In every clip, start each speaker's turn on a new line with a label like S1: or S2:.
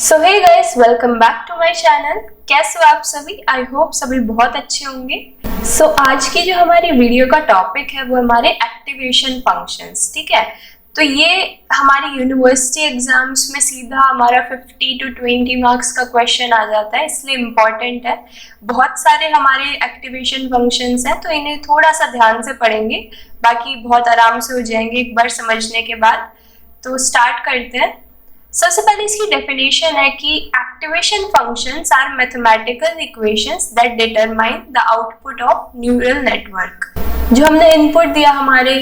S1: So hey guys, welcome back to my channel. कैसे हो आप सभी? आई होप सभी बहुत अच्छे होंगे। सो आज की जो हमारी वीडियो का टॉपिक है वो हमारे एक्टिवेशन फंक्शंस। ठीक है, तो ये हमारी यूनिवर्सिटी एग्जाम्स में सीधा हमारा 50 to 20 मार्क्स का क्वेश्चन आ जाता है, इसलिए इम्पॉर्टेंट है। बहुत सारे हमारे एक्टिवेशन फंक्शंस हैं, तो इन्हें थोड़ा सा ध्यान से पढ़ेंगे, बाकी बहुत आराम से हो जाएंगे एक बार समझने के बाद। तो स्टार्ट करते हैं। सबसे पहले इसकी डेफिनेशन है कि activation functions are mathematical equations that determine the output of neural network. जो हमने इनपुट दिया हमारे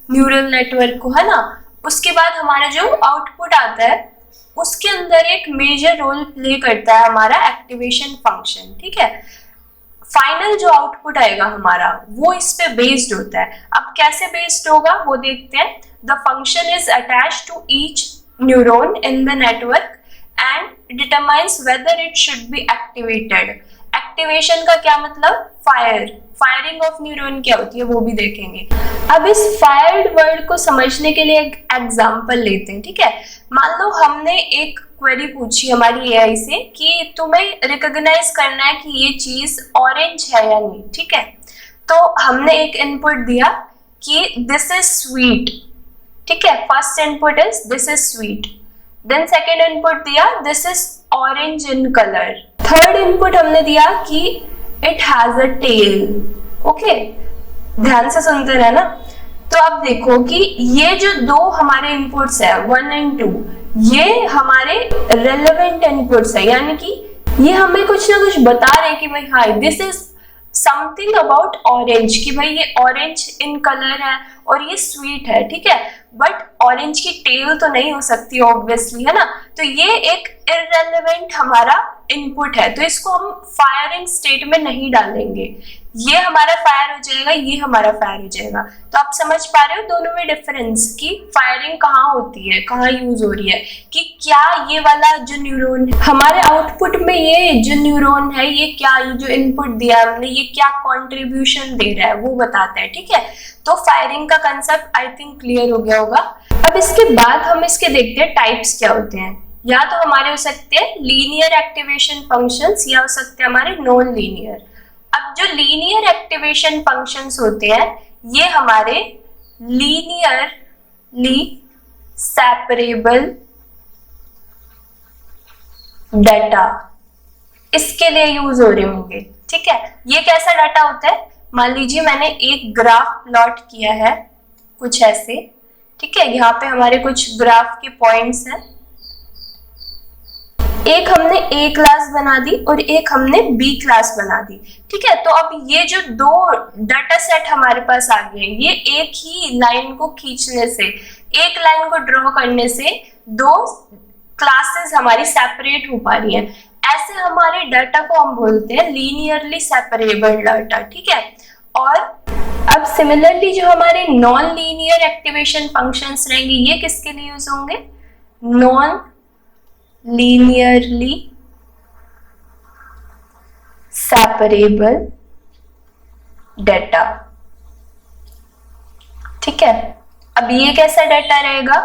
S1: न्यूरल नेटवर्क को, है ना, उसके बाद हमारा जो आउटपुट आता है उसके अंदर एक मेजर रोल प्ले करता है हमारा एक्टिवेशन फंक्शन। ठीक है, फाइनल जो आउटपुट आएगा हमारा वो इस पे बेस्ड होता है। अब कैसे बेस्ड होगा वो देखते हैं। The function is attached to each neuron in the network and determines whether it should be activated. Activation का क्या मतलब? फायरिंग ऑफ न्यूरॉन क्या होती है वो भी देखेंगे। अब इस फायर्ड वर्ड को समझने के लिए एक एग्जांपल लेते हैं। ठीक है, मान लो हमने एक क्वेरी पूछी हमारी एआई से कि तुम्हें रिकॉग्नाइज करना है कि ये चीज ऑरेंज है या नहीं। ठीक है, तो हमने एक इनपुट दिया कि दिस इज स्वीट। ठीक है, first input is this is sweet, then second input दिया this is orange in colour, third input हमने दिया कि it has a tail. Okay, ध्यान से सुनते रहना। तो अब देखो कि ये जो दो हमारे इनपुट्स है 1 and 2, ये हमारे रेलेवेंट इनपुट्स है, यानी कि ये हमें कुछ ना कुछ बता रहे हैं कि भाई हाँ this is something about orange, कि भाई ये ऑरेंज इन कलर है और ये स्वीट है। ठीक है, बट ऑरेंज की टेल तो नहीं हो सकती ऑब्वियसली, है ना। तो ये एक इररेलेवेंट हमारा इनपुट है, तो इसको हम फायरिंग स्टेट में नहीं डालेंगे। ये हमारा फायर हो जाएगा, ये हमारा फायर हो जाएगा। तो आप समझ पा रहे हो दोनों में डिफरेंस कि फायरिंग कहाँ होती है, कहाँ यूज हो रही है, कि क्या ये वाला जो न्यूरॉन है हमारे आउटपुट में, ये जो न्यूरॉन है ये क्या, ये जो इनपुट दिया हमने ये क्या कॉन्ट्रीब्यूशन दे रहा है वो बताता है। ठीक है, तो फायरिंग का कंसेप्ट आई थिंक क्लियर हो गया होगा। अब इसके बाद हम इसके देखते हैं टाइप्स क्या होते हैं। या तो हमारे हो सकते हैं लीनियर एक्टिवेशन फंक्शंस, या हो सकते हैं हमारे नॉन लीनियर। अब जो लीनियर एक्टिवेशन फंक्शंस होते हैं ये हमारे लीनियरली सेपरेबल डाटा इसके लिए यूज हो रहे होंगे। ठीक है, ये कैसा डाटा होता है? मान लीजिए मैंने एक ग्राफ प्लॉट किया है कुछ ऐसे। ठीक है, यहाँ पे हमारे कुछ ग्राफ के पॉइंट्स हैं, एक हमने ए क्लास बना दी और एक हमने बी क्लास बना दी। ठीक है, तो अब ये जो दो डाटा सेट हमारे पास आ गए, ये एक ही लाइन को खींचने से, एक लाइन को ड्रॉ करने से दो क्लासेस हमारी सेपरेट हो पा रही हैं। ऐसे हमारे डाटा को हम बोलते हैं लीनियरली सेपरेबल डाटा। ठीक है, और अब सिमिलरली जो हमारे नॉन लीनियर एक्टिवेशन फंक्शंस रहेंगे ये किसके लिए यूज होंगे? Non linearly separable data. ठीक है, अब ये कैसा डाटा रहेगा?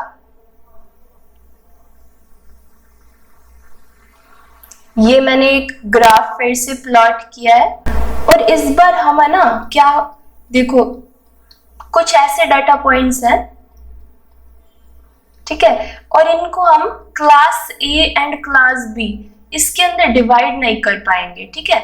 S1: ये मैंने एक ग्राफ फिर से प्लॉट किया है और इस बार हम, है ना, क्या देखो कुछ ऐसे डाटा पॉइंट्स हैं। ठीक है, और इनको हम class A and class B इसके अंदर डिवाइड नहीं कर पाएंगे। ठीक है,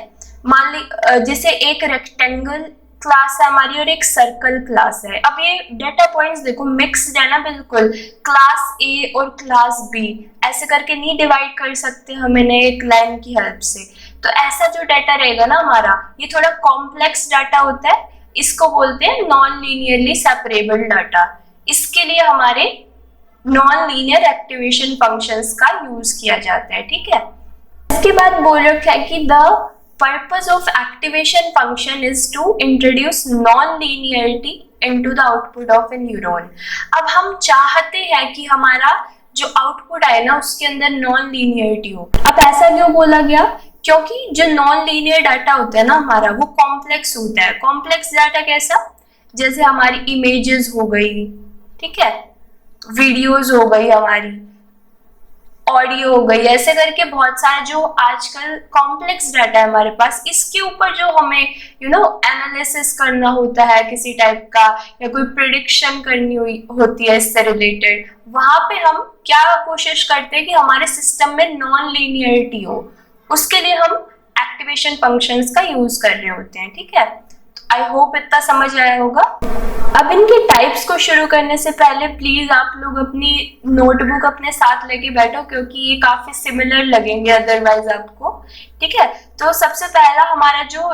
S1: मान ली जैसे एक रेक्टेंगल क्लास है हमारी और एक सर्कल क्लास है। अब ये डाटा पॉइंट्स देखो मिक्स्ड है ना, बिल्कुल क्लास ए और क्लास बी ऐसे करके नहीं डिवाइड कर सकते हम इन्हें एक लाइन की हेल्प से। तो ऐसा जो डाटा रहेगा ना हमारा, ये थोड़ा कॉम्प्लेक्स डाटा होता है, इसको बोलते हैं नॉन लीनियरली सेपरेबल डाटा। इसके लिए हमारे नॉन लीनियर एक्टिवेशन फंक्शंस का यूज किया जाता है। ठीक है, इसके बाद बोल रखा है कि the purpose of activation function is to introduce non linearity into the output of a neuron. अब हम चाहते हैं कि हमारा जो आउटपुट आए ना उसके अंदर नॉन लीनियरिटी हो। अब ऐसा क्यों बोला गया? क्योंकि जो नॉन लीनियर डाटा होता है ना हमारा वो कॉम्प्लेक्स होता है। कॉम्प्लेक्स डाटा कैसा? जैसे हमारी इमेजेस हो गई, ठीक है, वीडियोस हो गई हमारी, ऑडियो हो गई, ऐसे करके बहुत सारा जो आजकल कॉम्प्लेक्स डाटा है हमारे पास, इसके ऊपर जो हमें एनालिसिस करना होता है किसी टाइप का, या कोई प्रिडिक्शन करनी होती है इससे रिलेटेड, वहां पे हम क्या कोशिश करते हैं कि हमारे सिस्टम में नॉन लीनियरिटी हो, उसके लिए हम एक्टिवेशन फंक्शंस का यूज कर रहे होते हैं। ठीक है, आई होप इतना समझ आया होगा। अब इनके टाइप्स को शुरू करने से पहले प्लीज आप लोग अपनी नोटबुक अपने साथ लेके बैठो, क्योंकि ये काफी सिमिलर लगेंगे अदरवाइज आपको। ठीक है, तो सबसे पहला हमारा जो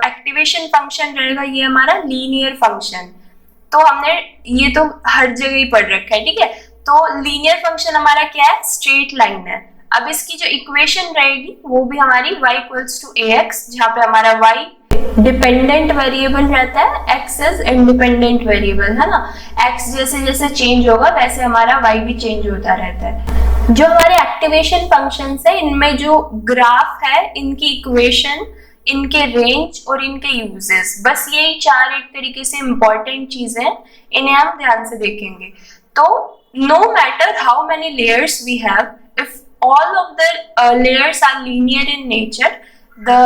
S1: एक्टिवेशन फंक्शन रहेगा, ये हमारा लीनियर फंक्शन। तो हमने ये तो हर जगह ही पढ़ रखा है। ठीक है, तो लीनियर फंक्शन हमारा क्या है, स्ट्रेट लाइन है। अब इसकी जो इक्वेशन रहेगी वो भी हमारी y इक्वल्स टू ax, जहाँ पे हमारा y डिपेंडेंट वेरिएबल रहता है, x इज इंडिपेंडेंट वेरिएबल, है ना। x जैसे जैसे चेंज होगा वैसे हमारा y भी चेंज होता रहता है। जो हमारे एक्टिवेशन फंक्शंस है, इनमें जो ग्राफ है, इनकी इक्वेशन, इनके रेंज और इनके यूजेस, बस यही चार एक तरीके से इंपॉर्टेंट चीजें हैं, इन्हें हम ध्यान से देखेंगे। तो no matter how many layers we have, if all of the layers are linear in nature, the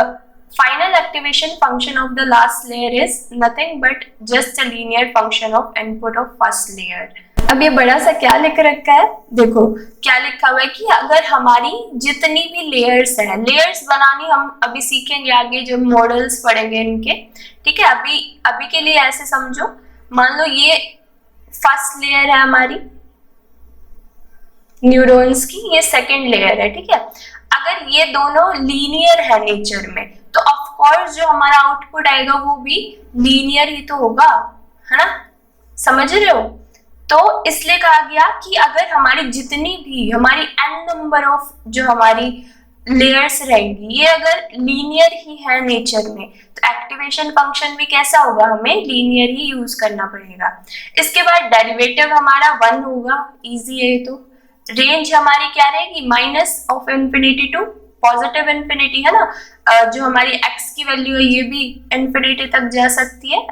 S1: final activation function of the last layer is nothing but just a linear function of input of first layer। अब ये बड़ा सा क्या लिख रखा है, देखो क्या लिखा हुआ है कि अगर हमारी जितनी भी लेयर्स हैं, लेयर्स बनानी हम अभी सीखेंगे आगे जब मॉडल्स पढ़ेंगे इनके। ठीक है, अभी के लिए ऐसे समझो, मान लो ये फर्स्ट लेयर है हमारी न्यूरॉन्स की, ये सेकंड लेयर है। ठीक है, अगर ये दोनों लीनियर है नेचर में, तो ऑफ कोर्स जो हमारा आउटपुट आएगा वो भी लीनियर ही तो होगा, है ना, समझ रहे हो। तो इसलिए कहा गया कि अगर हमारी जितनी भी हमारी n नंबर ऑफ जो हमारी लेयर्स रहेंगी, ये अगर लीनियर ही है नेचर में, तो एक्टिवेशन फंक्शन भी कैसा होगा, हमें लीनियर ही यूज करना पड़ेगा। इसके बाद डेरिवेटिव हमारा 1 होगा, इजी है ये तो। रेंज हमारी क्या रहेगी, minus of infinity to positive infinity, है ना। जो हमारी x की वैल्यू है ये भी इन्फिनिटी तक जा सकती है,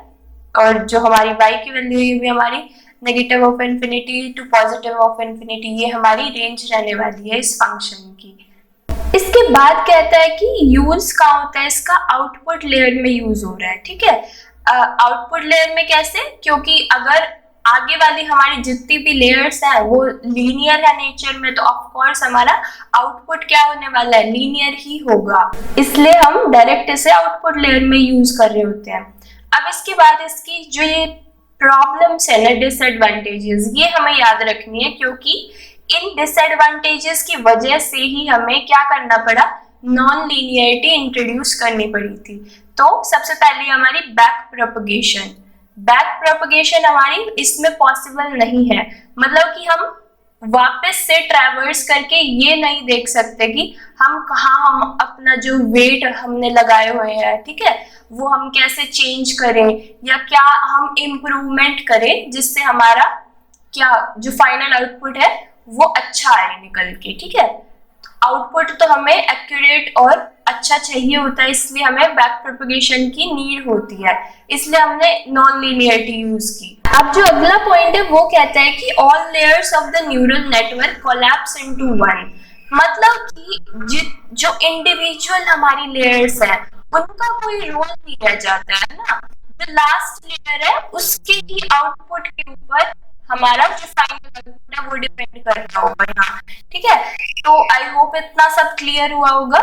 S1: और जो हमारी y की वैल्यू है ये भी हमारी negative of infinity to positive of infinity, ये हमारी रेंज रहने वाली है इस फंक्शन की। इसके बाद कहता है कि यूज कहाँ होता है इसका, आउटपुट लेयर में यूज हो रहा है। ठीक है, आउटपुट लेयर में कैसे, क्योंकि अगर आगे वाली हमारी जितनी भी लेयर्स हैं वो लीनियर है नेचर में, तो ऑफ कोर्स हमारा आउटपुट क्या होने वाला है, लीनियर ही होगा, इसलिए हम डायरेक्ट इसे आउटपुट लेयर में यूज कर रहे होते हैं। अब इसके बाद इसकी जो ये प्रॉब्लम्स है ना, डिसएडवांटेजेस, ये हमें याद रखनी है, क्योंकि इन डिसएडवांटेजेस की वजह से ही हमें क्या करना पड़ा, नॉन लीनियरिटी इंट्रोड्यूस करनी पड़ी थी। तो सबसे पहले हमारी बैक प्रोपगेशन हमारी इसमें पॉसिबल नहीं है, मतलब कि हम वापस से ट्रैवर्स करके ये नहीं देख सकते कि हम कहाँ हम अपना जो वेट हमने लगाए हुए हैं, ठीक है, वो हम कैसे चेंज करें या क्या हम इम्प्रूवमेंट करें जिससे हमारा क्या जो फाइनल आउटपुट है वो अच्छा आए निकल के। ठीक है, आउटपुट तो हमें एक्यूरेट और अच्छा चाहिए होता है, इसलिए हमें बैक प्रोपगेशन की नीड होती है, इसलिए हमने नॉन लीनियरिटी यूज की। अब जो अगला पॉइंट है वो कहता है कि all layers of the neural network collapse into one, मतलब कि जो इंडिविजुअल हमारी लेयर्स है उनका कोई रोल नहीं रह जाता है ना, जो लास्ट लेयर है उसके ही आउटपुट के ऊपर हमारा जो फाइनल आउटपुट है वो डिपेंड करता होगा यहाँ। ठीक है, तो आई होप इतना सब क्लियर हुआ होगा।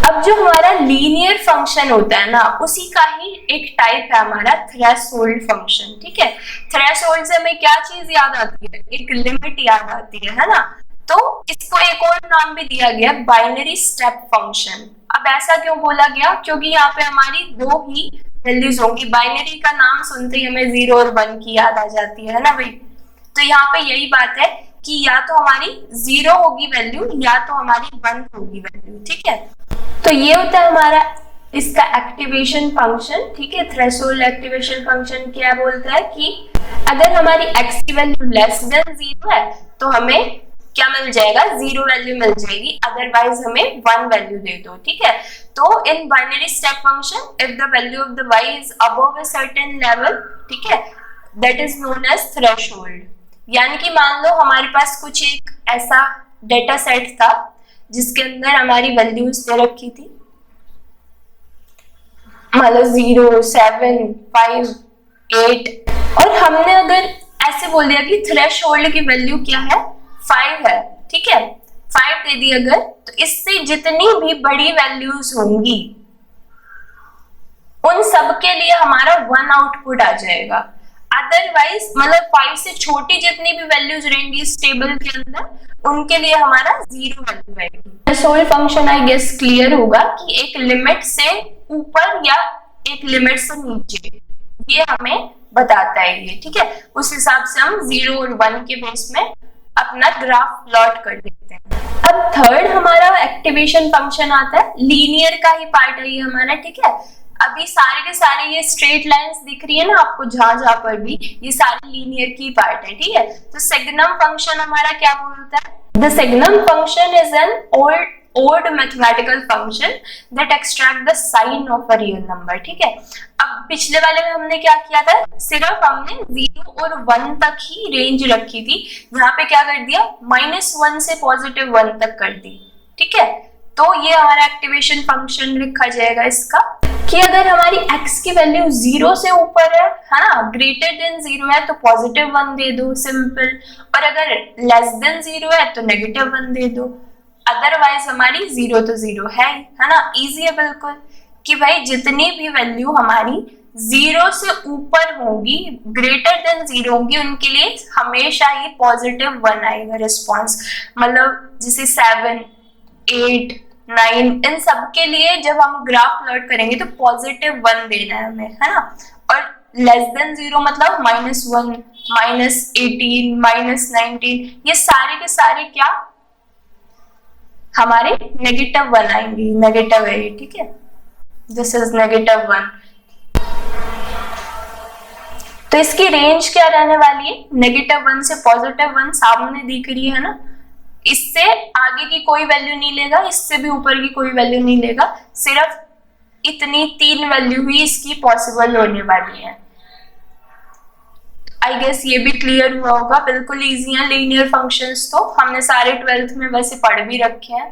S1: अब जो हमारा लीनियर फंक्शन होता है ना, उसी का ही एक टाइप है हमारा थ्रेशोल्ड फंक्शन। ठीक है, थ्रेशोल्ड से हमें क्या चीज याद आती है, एक लिमिट याद आती है ना, तो इसको एक और नाम भी दिया गया बाइनरी स्टेप फंक्शन। अब ऐसा क्यों बोला गया, क्योंकि यहाँ पे हमारी दो ही वैल्यूज होंगी, बाइनरी का नाम सुनते ही हमें 0 और 1 की याद आ जाती है ना भाई, तो यहाँ पे यही बात है कि या तो हमारी 0 होगी वैल्यू या तो हमारी 1 होगी वैल्यू। ठीक है, तो ये होता है हमारा इसका एक्टिवेशन फंक्शन। ठीक है, थ्रेशोल्ड एक्टिवेशन फंक्शन क्या बोलता है कि अगर हमारी x की वैल्यू लेस देन 0 है तो हमें क्या मिल जाएगा, 0 वैल्यू मिल जाएगी, अदरवाइज हमें 1 वैल्यू दे दो। ठीक है, तो in binary step function if the value of the y is above a certain level, ठीक है, that is known as threshold. यानी कि मान लो हमारे पास कुछ एक ऐसा डेटा सेट था जिसके अंदर हमारी वैल्यूज दे रखी थी, मतलब 0, 7, 5, 8, और हमने अगर ऐसे बोल दिया कि थ्रेशोल्ड की वैल्यू क्या है, 5 है, ठीक है, 5 दे दी अगर, तो इससे जितनी भी बड़ी वैल्यूज होंगी उन सब के लिए हमारा 1 आउटपुट आ जाएगा। अदरवाइज मतलब 5 से छोटी जितनी भी वैल्यूज रहेंगी इस टेबल के अंदर उनके लिए हमारा 0 वैल्यू आएगी। Threshold function I guess clear होगा कि एक लिमिट से ऊपर या एक लिमिट से नीचे, ये हमें बताता है ये, ठीक है। उस हिसाब से हम 0 और 1 के बेस में अपना ग्राफ प्लॉट कर देते हैं। अब थर्ड हमारा एक्टिवेशन फंक्शन आता है, लीनियर का ही पार्ट है ये हमारा, ठीक है। अभी सारे के सारे ये स्ट्रेट लाइंस दिख रही है ना आपको जहां जहां पर भी, ये सारे लीनियर की पार्ट है, ठीक है। तो सेग्नम फंक्शन हमारा क्या बोलता है, the signum function is an odd mathematical function that extract the sign of a real number, ठीक है। अब पिछले वाले में हमने क्या किया था, सिर्फ हमने 0 और 1 तक ही रेंज रखी थी, यहाँ पे क्या कर दिया, -1 से +1 तक कर दी, ठीक है। तो ये हमारा एक्टिवेशन फंक्शन लिखा जाएगा इसका, कि अगर हमारी x की वैल्यू 0 से ऊपर है ना, ग्रेटर देन 0 है तो +1 दे दो, सिंपल, और अगर लेस देन 0 है तो -1 दे दो, अदरवाइज हमारी 0 तो 0 है ना, इजी है बिल्कुल, कि भाई जितनी भी वैल्यू हमारी 0 से ऊपर होगी, ग्रेटर देन 0 होगी, उनके लिए हमेशा ही +1 आएगा रिस्पॉन्स। मतलब जैसे 7, 8, 9 इन सब के लिए जब हम ग्राफ प्लॉट करेंगे तो +1 देना है हमें, है ना। और लेस देन 0 मतलब -1, -18, -19, ये सारे के सारे क्या हमारे -1 आएंगे, नेगेटिव है ये, ठीक है। This is -1। तो इसकी रेंज क्या रहने वाली है, -1 से +1 सामने दिख रही है ना, इससे आगे की कोई वैल्यू नहीं लेगा, इससे भी ऊपर की कोई वैल्यू नहीं लेगा, सिर्फ इतनी 3 वैल्यू ही इसकी पॉसिबल होने वाली है। आई गेस ये भी क्लियर हुआ होगा, बिल्कुल इजी है लीनियर फंक्शंस, तो हमने सारे 12th में वैसे पढ़ भी रखे हैं।